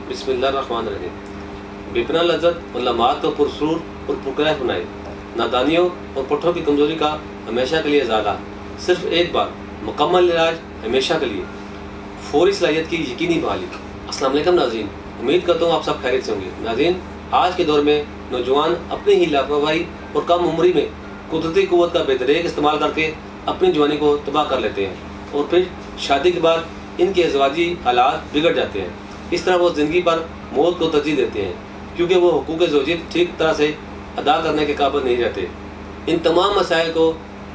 बिस्मिल्लाहिर्रहमानिर्रहीम। बेपनाह लज्जत और लम्हात को पुरसूर और पुरकैफ बनाए, नादानियों और पुट्ठों की कमज़ोरी का हमेशा के लिए इज़ाला, सिर्फ एक बार, मुकम्मल इलाज हमेशा के लिए, फौरी सलाहियत की यकीनी बहाली। अस्सलाम वालेकुम नाज़रीन, उम्मीद करता हूँ आप सब खैरियत से होंगे। नाज़रीन, आज के दौर में नौजवान अपनी ही लापरवाही और कम उम्री में कुदरती क़ुव्वत का बेदरेक इस्तेमाल करके अपनी जवानी को तबाह कर लेते हैं और फिर शादी के बाद इनके अज़दवाजी हालात बिगड़ जाते हैं। इस तरह वो ज़िंदगी पर मौत को तरजीह देते हैं क्योंकि वो हुकूक ज़ौजियत ठीक तरह से अदा करने के काबिल नहीं रहते। इन तमाम मसाइल को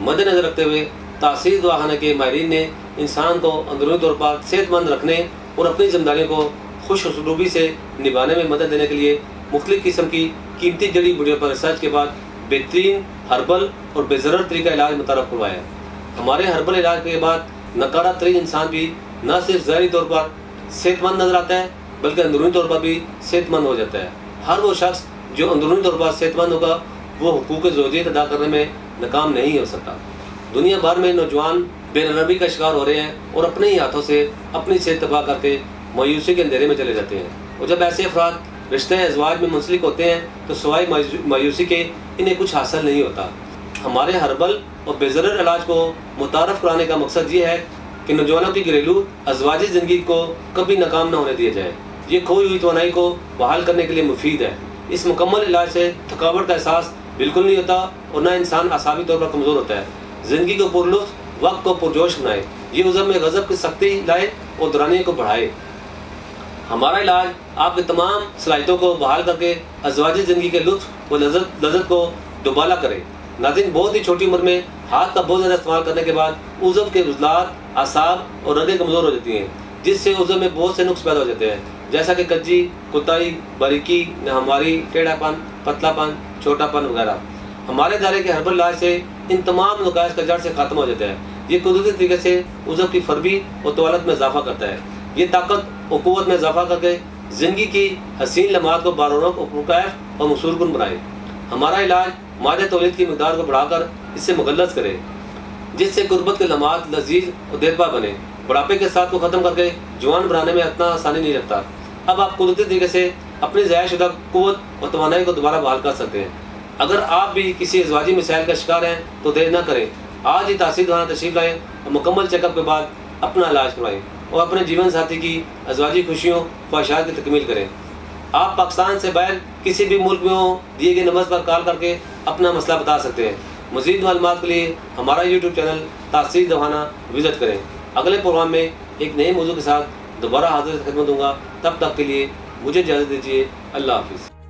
मद्देनज़र रखते हुए तासीर दवाखाना के माहिरीन ने इंसान को अंदरूनी तौर पर सेहतमंद रखने और अपनी ज़िम्मेदारियों को खुश उसलूबी से निभाने में मदद देने के लिए मुख्तलिफ़ किस्म की कीमती जड़ी बूटियों पर रिसर्च के बाद बेहतरीन हर्बल और बेज़रर तरीका इलाज मुतारफ़ करवाया है। हमारे हर्बल इलाज के बाद नकारा तरीन इंसान भी न सिर्फ ज़ाहिरी तौर पर सेहतमंद नज़र आता है बल्कि अंदरूनी तौर पर भी सेहतमंद हो जाता है। हर वो शख्स जो अंदरूनी तौर पर सेहतमंद होगा वो हुकूक ज़ौजियत अदा करने में नाकाम नहीं हो सकता। दुनिया भर में नौजवान बेनरमी का शिकार हो रहे हैं और अपने ही हाथों से अपनी सेहत तबाह करके मायूसी के अंधेरे में चले जाते हैं। और जब ऐसे अफराद रिश्ते अज़वाज में मुंसलिक होते हैं तो सिवाय मायूसी के इन्हें कुछ हासिल नहीं होता। हमारे हर्बल और बेज़रर इलाज को मुतारफ़ कराने का मकसद ये है कि नौजवानों की घरेलू अज़दवाजी ज़िंदगी को कभी नाकाम न होने दिया जाए। ये खोई हुई तवानाई को बहाल करने के लिए मुफीद है। इस मुकम्मल इलाज से थकावट का एहसास बिल्कुल नहीं होता और न इंसान आसाबी तौर पर कमज़ोर होता है। ज़िंदगी को पुरलुत्फ़, वक्त को पुरजोश बनाए, ये उज़म में गज़ब की सख्ती लाए और दुरानियों को बढ़ाए। हमारा इलाज आपकी तमाम सलाहियतों को बहाल करके अज़दवाजी ज़िंदगी के लुत्फ़ व लज़्ज़त को दोबाला करे। नाज़रीन, बहुत ही छोटी उम्र में हाथ का बहुत ज़्यादा इस्तेमाल करने के बाद उज़व के उज़लात, आसाब और रगें कमज़ोर हो जाती हैं, जिससे उज़व में बहुत से नुक्स पैदा हो जाते हैं, जैसा कि कज्जी, कुताई, बारीकी, नाहमारी, टेढ़ापन, पतलापन, छोटापन वगैरह। हमारे दायरे के हर्बल इलाज से इन तमाम नुकाइस का जड़ से ख़त्म हो जाता है। ये कुदरती तरीके से उज़व की फरबी और तवालत में इजाफा करता है। ये ताकत और क़ुव्वत में इजाफा करके ज़िंदगी की हसीन लम्हात को बारौनक और पुरकैफ और मसूरकुन बनाए। हमारा इलाज मादे तौलीद की मिक़दार को बढ़ाकर इससे मुग़ल्लज़ करे, जिससे गुर्बत के लम्हात लजीज और देरपा बने। बुढ़ापे के साथ को ख़त्म करके जवान बनाने में इतना आसानी नहीं रखता। अब आप कुदरती तरीके से अपनी ज़ायशुदा क़ुव्वत और तवानाई को दोबारा बहाल कर सकते हैं। अगर आप भी किसी अज़दवाजी मसाइल का शिकार हैं तो देर न करें, आज ही तासीर दवाखाना तशरीफ़ लाएँ और मुकम्मल चेकअप के बाद अपना इलाज करवाएँ और अपने जीवन साथी की अज़दवाजी खुशियों ख्वाहिशात की तकमील करें। आप पाकिस्तान से बाहर किसी भी मुल्क में हो, दिए गए नंबर पर कॉल करके अपना मसला बता सकते हैं। मज़ीद मालूमात के लिए हमारा यूट्यूब चैनल तासीर दवाखाना विज़िट करें। अगले प्रोग्राम में एक नए मौजू के साथ दोबारा हाज़िर खिदमत दूँगा। तब तक के लिए मुझे इजाज़त दीजिए। अल्लाह हाफ़िज़।